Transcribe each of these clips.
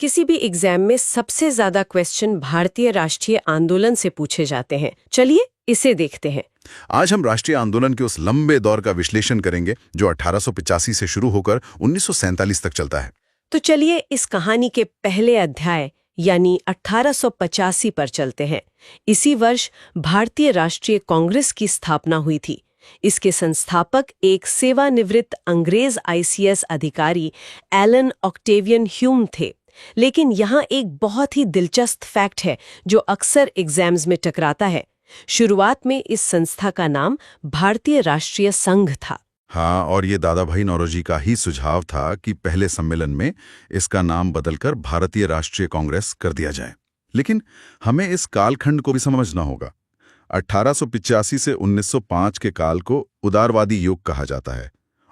किसी भी एग्जाम में सबसे ज्यादा क्वेश्चन भारतीय राष्ट्रीय आंदोलन से पूछे जाते हैं। चलिए इसे देखते हैं। आज हम राष्ट्रीय आंदोलन के उस लंबे दौर का विश्लेषण करेंगे जो 1885 से शुरू होकर 1947 तक चलता है। तो चलिए इस कहानी के पहले अध्याय यानी 1885 पर चलते हैं। इसी वर्ष भारतीय राष्ट्रीय कांग्रेस की स्थापना हुई थी। इसके संस्थापक एक सेवानिवृत्त अंग्रेज आईसीएस अधिकारी एलन ऑक्टेवियन ह्यूम थे। लेकिन यहाँ एक बहुत ही दिलचस्प फैक्ट है जो अक्सर एग्जाम्स में टकराता है। शुरुआत में इस संस्था का नाम भारतीय राष्ट्रीय संघ था। हाँ, और ये दादा भाई नौरोजी का ही सुझाव था कि पहले सम्मेलन में इसका नाम बदलकर भारतीय राष्ट्रीय कांग्रेस कर दिया जाए। लेकिन हमें इस कालखंड को भी समझना होगा। 1885 से 1905 के काल को उदारवादी युग कहा जाता है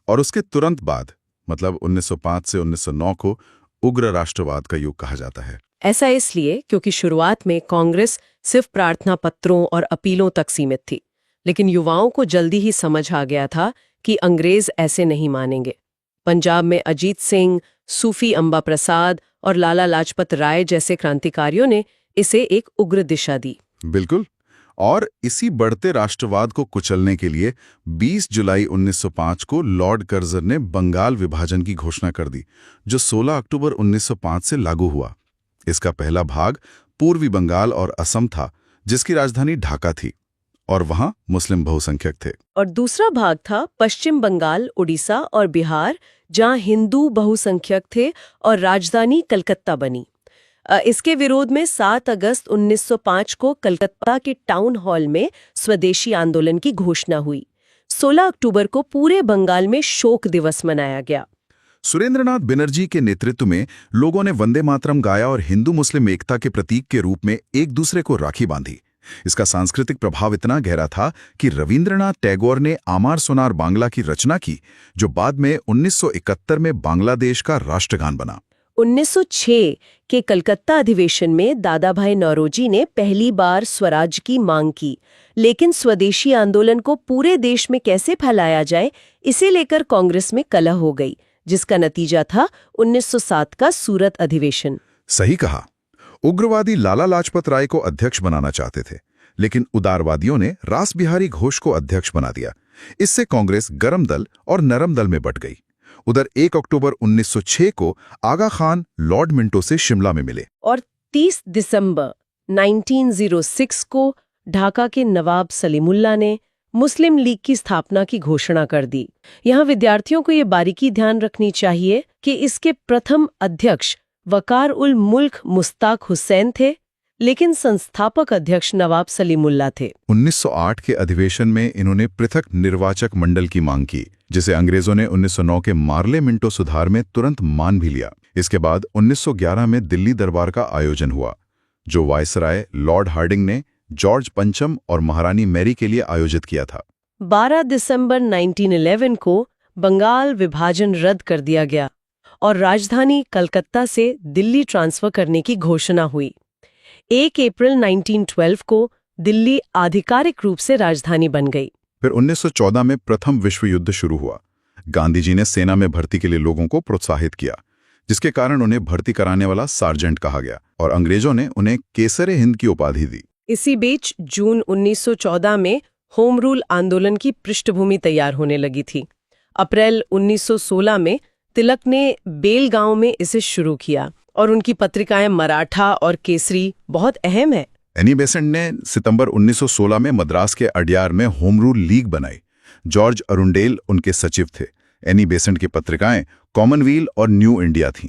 और उसके तुरंत बाद मतलब 1905 से 1909 को उग्र राष्ट्रवाद का युग कहा जाता है। ऐसा इसलिए क्योंकि शुरुआत में कांग्रेस सिर्फ प्रार्थना पत्रों और अपीलों तक सीमित थी, लेकिन युवाओं को जल्दी ही समझ आ गया था कि अंग्रेज ऐसे नहीं मानेंगे। पंजाब में अजीत सिंह, सूफी अंबा प्रसाद और लाला लाजपत राय जैसे क्रांतिकारियों ने इसे एक उग्र दिशा दी। बिल्कुल, और इसी बढ़ते राष्ट्रवाद को कुचलने के लिए 20 जुलाई 1905 को लॉर्ड कर्जन ने बंगाल विभाजन की घोषणा कर दी, जो 16 अक्टूबर 1905 से लागू हुआ। इसका पहला भाग पूर्वी बंगाल और असम था, जिसकी राजधानी ढाका थी और वहां मुस्लिम बहुसंख्यक थे। और दूसरा भाग था पश्चिम बंगाल, उड़ीसा और बिहार, जहां हिंदू बहुसंख्यक थे और राजधानी कलकत्ता बनी। इसके विरोध में 7 अगस्त 1905 को कलकत्ता के टाउन हॉल में स्वदेशी आंदोलन की घोषणा हुई। 16 अक्टूबर को पूरे बंगाल में शोक दिवस मनाया गया। सुरेंद्रनाथ बनर्जी के नेतृत्व में लोगों ने वंदे मातरम गाया और हिंदू मुस्लिम एकता के प्रतीक के रूप में एक दूसरे को राखी बांधी। इसका सांस्कृतिक प्रभाव इतना गहरा था कि रविंद्रनाथ टैगोर ने आमार सोनार बांग्ला की रचना की, जो बाद में 1971 में बांग्लादेश का राष्ट्रगान बना। 1906 के कलकत्ता अधिवेशन में दादा भाई नौरोजी ने पहली बार स्वराज की मांग की, लेकिन स्वदेशी आंदोलन को पूरे देश में कैसे फैलाया जाए, इसे लेकर कांग्रेस में कलह हो गई, जिसका नतीजा था 1907 का सूरत अधिवेशन। सही कहा। उग्रवादी लाला लाजपत राय को अध्यक्ष बनाना चाहते थे, लेकिन उदारवादियों ने रास बिहारी घोष को अध्यक्ष बना दिया। इससे कांग्रेस गरम दल और नरम दल में बंट गई। उधर 1 अक्टूबर 1906 को आगा खान लॉर्ड मिंटो से शिमला में मिले और 30 दिसंबर 1906 को ढाका के नवाब सलीमुल्लाह ने मुस्लिम लीग की स्थापना की घोषणा कर दी। यहाँ विद्यार्थियों को ये बारीकी ध्यान रखनी चाहिए कि इसके प्रथम अध्यक्ष वकार उल मुल्क मुश्ताक हुसैन थे, लेकिन संस्थापक अध्यक्ष नवाब सलीमुल्लाह थे। 1908 के अधिवेशन में इन्होंने पृथक निर्वाचक मंडल की मांग की, जिसे अंग्रेजों ने 1909 के मार्ले मिंटो सुधार में तुरंत मान भी लिया। इसके बाद 1911 में दिल्ली दरबार का आयोजन हुआ, जो वायसराय लॉर्ड हार्डिंग ने जॉर्ज पंचम और महारानी मैरी के लिए आयोजित किया था। 12 दिसंबर 1911 को बंगाल विभाजन रद्द कर दिया गया और राजधानी कलकत्ता से दिल्ली ट्रांसफर करने की घोषणा हुई। 1 अप्रैल 1912 को दिल्ली आधिकारिक रूप से राजधानी बन गई। फिर 1914 में प्रथम विश्व युद्ध शुरू हुआ। गांधी जी ने सेना में भर्ती के लिए लोगों को प्रोत्साहित किया, जिसके कारण उन्हें भर्ती कराने वाला सार्जेंट कहा गया और अंग्रेजों ने उन्हें केसरे हिंद की उपाधि दी। इसी बीच जून 1914 में होम रूल आंदोलन की पृष्ठभूमि तैयार होने लगी थी। अप्रैल 1916 में तिलक ने बेलगांव में इसे शुरू किया और उनकी पत्रिकाएं मराठा और केसरी बहुत अहम है। एनी बेसेंट ने सितंबर 1916 में मद्रास के अडयार में होम रूल लीग बनाई। जॉर्ज अरुंडेल उनके सचिव थे। एनी बेसेंट की पत्रिकाएं कॉमनवेल्थ और न्यू इंडिया थीं।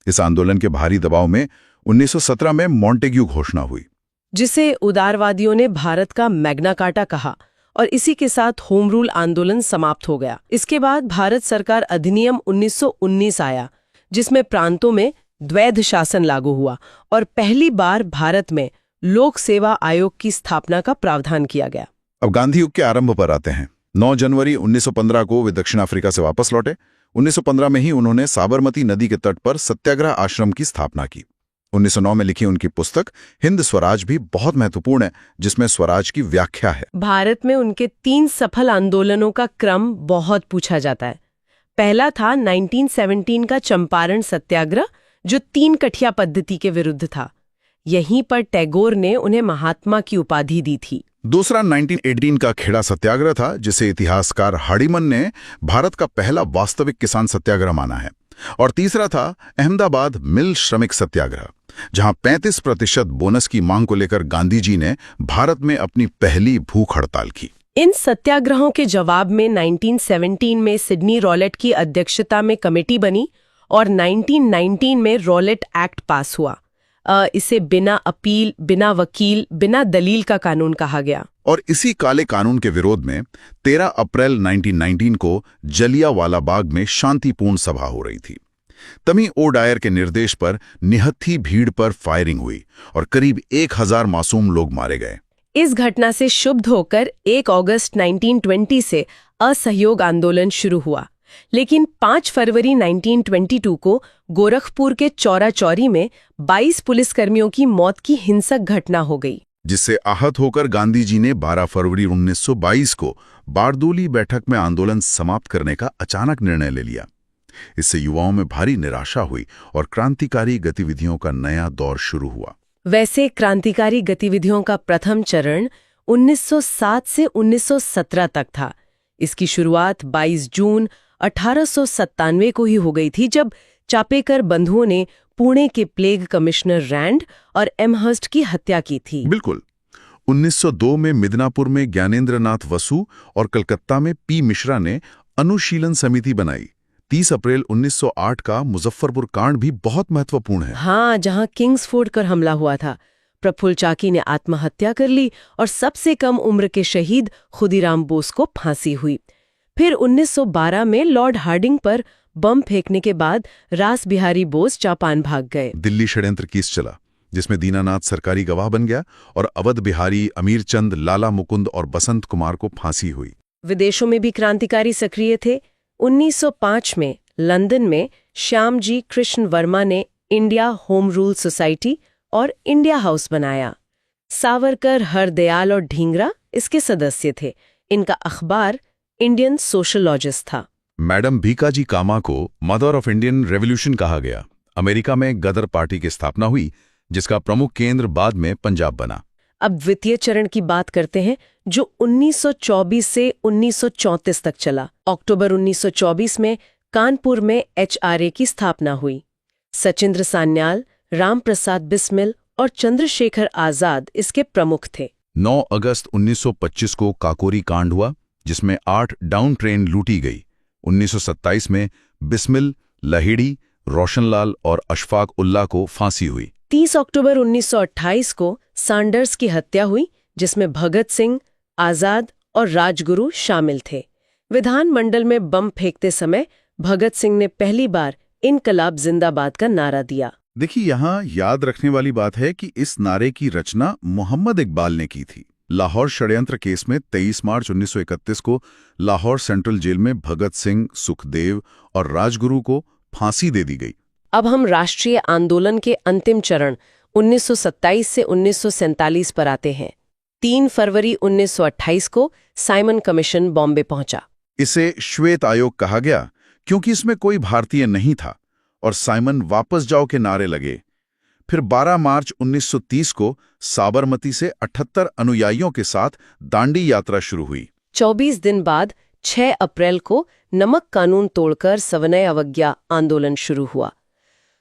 इस आंदोलन के भारी दबाव में 1917 में मॉन्टेग्यू घोषणा हुई, जिसे उदारवादियों ने भारत का मैग्ना कार्टा कहा, और इसी के साथ होम रूल आंदोलन समाप्त हो गया। इसके बाद भारत सरकार अधिनियम 1919 आया, जिसमें प्रांतों में द्वैध शासन लागू हुआ और पहली बार भारत में लोक सेवा आयोग की स्थापना का प्रावधान किया गया। अब गांधी युग के आरंभ पर आते हैं। 9 जनवरी 1915 को वे दक्षिण अफ्रीका से वापस लौटे। 1915 में ही उन्होंने साबरमती नदी के तट पर सत्याग्रह आश्रम की स्थापना की। 1909 में लिखी उनकी पुस्तक हिंद स्वराज भी बहुत महत्वपूर्ण है, जिसमें स्वराज की व्याख्या है। भारत में उनके 3 सफल आंदोलनों का क्रम बहुत पूछा जाता है। पहला था 1917 का चंपारण सत्याग्रह, जो 3 कठिया पद्धति के विरुद्ध था। यहीं पर टैगोर ने उन्हें महात्मा की उपाधि दी थी। दूसरा 1918 का खेड़ा सत्याग्रह था, जिसे इतिहासकार हार्डिमन ने भारत का पहला वास्तविक किसान सत्याग्रह माना है। और तीसरा था अहमदाबाद मिल श्रमिक सत्याग्रह, जहां 35% बोनस की मांग को लेकर गांधी जी ने भारत में अपनी पहली भूख हड़ताल की। इन सत्याग्रहों के जवाब में 1917 में सिडनी रॉलेट की अध्यक्षता में कमेटी बनी और 1919 में रॉलेट एक्ट पास हुआ। इसे बिना अपील, बिना वकील, बिना दलील का कानून कहा गया। और इसी काले कानून के विरोध में 13 अप्रैल 1919 को जलियांवाला बाग में शांतिपूर्ण सभा हो रही थी। तभी ओडायर के निर्देश पर निहत्थी भीड़ पर फायरिंग हुई और करीब 1000 मासूम लोग मारे गए। इस घटना से क्षुब्ध होकर 1 अगस्त 1920 से असहयोग आंदोलन शुरू हुआ, लेकिन 5 फरवरी 1922 को गोरखपुर के चौरा चौरी में 22 पुलिसकर्मियों की मौत की हिंसक घटना हो गई, जिससे आहत होकर गांधी जी ने 12 फरवरी 1922 को बारदोली बैठक में आंदोलन समाप्त करने का अचानक निर्णय ले लिया। इससे युवाओं में भारी निराशा हुई और क्रांतिकारी गतिविधियों का नया दौर शुरू हुआ। वैसे क्रांतिकारी गतिविधियों का प्रथम चरण 1907 से 1917 तक था। इसकी शुरुआत 22 जून 1897 को ही हो गई थी, जब चापेकर बंधुओं ने पुणे के प्लेग कमिश्नर रैंड और एमहर्स्ट की हत्या की थी। बिल्कुल। 1902 में मिदनापुर में ज्ञानेंद्र नाथ वसु और कलकत्ता में पी मिश्रा ने अनुशीलन समिति बनाई। 30 अप्रैल 1908 का मुजफ्फरपुर कांड भी बहुत महत्वपूर्ण है। हाँ, जहां किंग्सफोर्ड पर हमला हुआ था। प्रफुल्ल चाकी ने आत्महत्या कर ली और सबसे कम उम्र के शहीद खुदीराम बोस को फांसी हुई। फिर 1912 में लॉर्ड हार्डिंग पर बम फेंकने के बाद रास बिहारी बोस जापान भाग गए। दिल्ली षड्यंत्र केस चला, जिसमें दीनानाथ सरकारी गवाह बन गया और अवध बिहारी, अमीर चंद, लाला मुकुंद और बसंत कुमार को फांसी हुई। विदेशों में भी क्रांतिकारी सक्रिय थे। 1905 में लंदन में श्यामजी कृष्ण वर्मा ने इंडिया होम रूल सोसाइटी और इंडिया हाउस बनाया। सावरकर, हरदयाल और ढींगरा इसके सदस्य थे। इनका अखबार इंडियन सोशलॉजिस्ट था। मैडम भीकाजी कामा को मदर ऑफ इंडियन रेवोल्यूशन कहा गया। अमेरिका में गदर पार्टी की स्थापना हुई, जिसका प्रमुख केंद्र बाद में पंजाब बना। अब द्वितीय चरण की बात करते हैं, जो 1924 से 1934 तक चला। अक्टूबर 1924 में कानपुर में HRA की स्थापना हुई। सचिंद्र सान्याल, राम प्रसाद बिस्मिल और चंद्रशेखर आजाद इसके प्रमुख थे। 9 अगस्त 1925 को काकोरी कांड हुआ, जिसमें 8 डाउन ट्रेन लूटी गई। 1927 में बिस्मिल, लहिड़ी, रोशनलाल और अशफाक उल्लाह को फांसी हुई। 30 अक्टूबर 1928 को सैंडर्स की हत्या हुई, जिसमें भगत सिंह, आजाद और राजगुरु शामिल थे। विधानमंडल में बम फेंकते समय भगत सिंह ने पहली बार इनकलाब जिंदाबाद का नारा दिया। देखिए, यहाँ याद रखने वाली बात है कि इस नारे की रचना मोहम्मद इकबाल ने की थी। लाहौर षड्यंत्र केस में 23 मार्च 1931 को लाहौर सेंट्रल जेल में भगत सिंह, सुखदेव और राजगुरु को फांसी दे दी गई। अब हम राष्ट्रीय आंदोलन के अंतिम चरण 1927 से 1947 पर आते हैं। 3 फरवरी 1928 को साइमन कमीशन बॉम्बे पहुंचा। इसे श्वेत आयोग कहा गया क्योंकि इसमें कोई भारतीय नहीं था और साइमन वापस जाओ के नारे लगे। फिर 12 मार्च 1930 को साबरमती से 78 अनुयायियों के साथ दांडी यात्रा शुरू हुई। 24 दिन बाद 6 अप्रैल को नमक कानून तोड़कर सविनय अवज्ञा आंदोलन शुरू हुआ।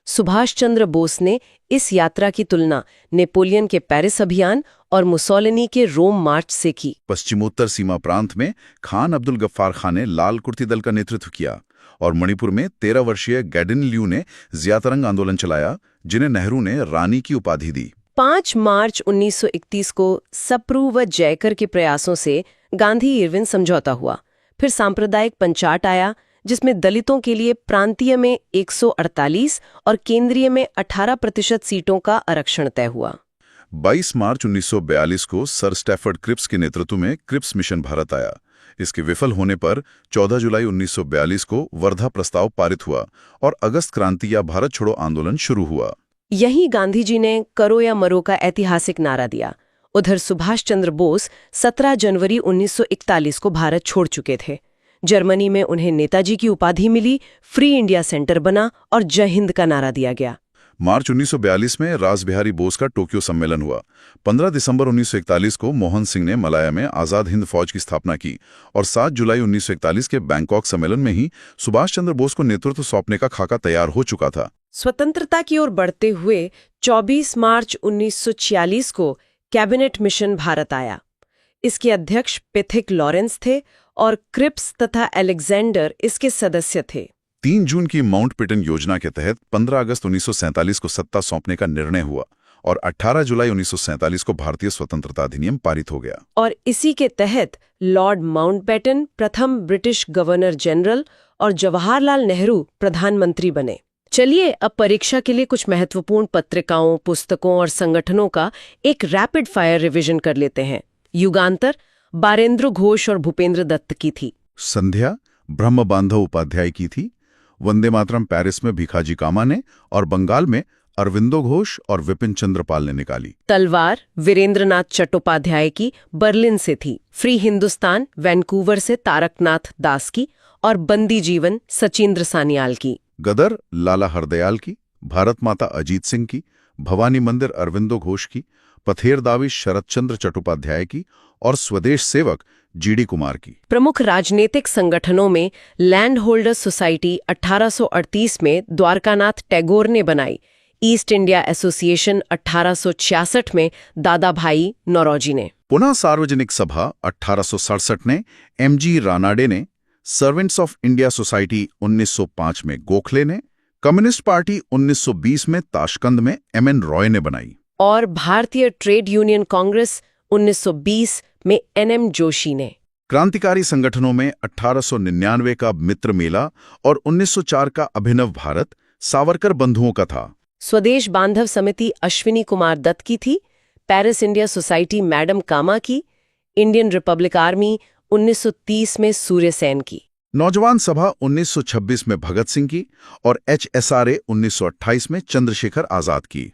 सुभाष चंद्र बोस ने इस यात्रा की तुलना नेपोलियन के पेरिस अभियान और मुसोलिनी के रोम मार्च से की। पश्चिमोत्तर सीमा प्रांत में खान अब्दुल गफ्फार खान ने लाल कुर्ती दल का नेतृत्व किया और मणिपुर में 13 वर्षीय गैडिन ल्यू ने जियातरंग आंदोलन चलाया, जिन्हें नेहरू ने रानी की उपाधि दी। 5 मार्च 1931 को सप्रू व जयकर के प्रयासों से गांधी इरविन समझौता हुआ। फिर सांप्रदायिक पंचाट आया, जिसमें दलितों के लिए प्रांतीय में 148 और केंद्रीय में 18% सीटों का आरक्षण तय हुआ। 22 मार्च 1942 को सर स्टैफर्ड क्रिप्स के नेतृत्व में क्रिप्स मिशन भारत आया। इसके विफल होने पर 14 जुलाई 1942 को वर्धा प्रस्ताव पारित हुआ और अगस्त क्रांति या भारत छोड़ो आंदोलन शुरू हुआ। यही गांधी जी ने करो या मरो का ऐतिहासिक नारा दिया। उधर सुभाष चंद्र बोस 17 जनवरी 1941 को भारत छोड़ चुके थे। जर्मनी में उन्हें नेताजी की उपाधि मिली, फ्री इंडिया सेंटर बना और जय हिंद का नारा दिया गया। मार्च 1942 में रासबिहारी बोस का टोक्यो सम्मेलन हुआ। 15 दिसंबर 1941 को मोहन सिंह ने मलाया में आज़ाद हिंद फौज की स्थापना की और 7 जुलाई 1941 के बैंकॉक सम्मेलन में ही सुभाष चंद्र बोस को नेतृत्व सौंपने का खाका तैयार हो चुका था। स्वतंत्रता की ओर बढ़ते हुए 24 मार्च 1946 को कैबिनेट मिशन भारत आया। इसके अध्यक्ष पिथिक लॉरेंस थे और क्रिप्स तथा अलेक्जेंडर इसके सदस्य थे। 3 जून की माउंटबेटन योजना के तहत 15 अगस्त 1947 को सत्ता सौंपने का निर्णय हुआ और 18 जुलाई 1947 को भारतीय स्वतंत्रता अधिनियम पारित हो गया। और इसी के तहत लॉर्ड माउंटबेटन प्रथम ब्रिटिश गवर्नर जनरल और जवाहरलाल नेहरू प्रधानमंत्री बने। चलिए अब परीक्षा के लिए कुछ महत्वपूर्ण पत्रिकाओं, पुस्तकों और संगठनों का एक रैपिड फायर रिवीजन कर लेते हैं। युगांतर बारेंद्र घोष और भूपेंद्र दत्त की थी। संध्या ब्रह्म बांधव उपाध्याय की थी। वंदे मातरम पेरिस में भिखाजी कामा ने और बंगाल में अरविंदो घोष और विपिन चंद्र पाल ने निकाली। तलवार वीरेंद्रनाथ चट्टोपाध्याय की बर्लिन से थी। फ्री हिंदुस्तान वैंकूवर से तारकनाथ दास की और बंदी जीवन सचिंद्र सान्याल की। गदर लाला हरदयाल की, भारत माता अजीत सिंह की, भवानी मंदिर अरविंदो घोष की, पथेर दावी शरद चंद्र चट्टोपाध्याय की और स्वदेश सेवक जीडी कुमार की। प्रमुख राजनीतिक संगठनों में लैंड होल्डर्स सोसाइटी 1838 में द्वारकानाथ टैगोर ने बनाई। ईस्ट इंडिया एसोसिएशन 1866 में दादा भाई नौरोजी ने। पुनः सार्वजनिक सभा 1867 ने एमजी रानाडे ने। सर्वेंट्स ऑफ इंडिया सोसाइटी 1905 में गोखले ने। कम्युनिस्ट पार्टी 1920 में ताशकंद में एमएन रॉय ने बनाई। और भारतीय ट्रेड यूनियन कांग्रेस 1920 में एनएम जोशी ने। क्रांतिकारी संगठनों में 1899 का मित्र मेला और 1904 का अभिनव भारत सावरकर बंधुओं का था। स्वदेश बांधव समिति अश्विनी कुमार दत्त की थी। पेरिस इंडिया सोसाइटी मैडम कामा की। इंडियन रिपब्लिक आर्मी 1930 में सूर्य सेन की। नौजवान सभा 1926 में भगत सिंह की और एचएसआरए 1928 में चंद्रशेखर आजाद की।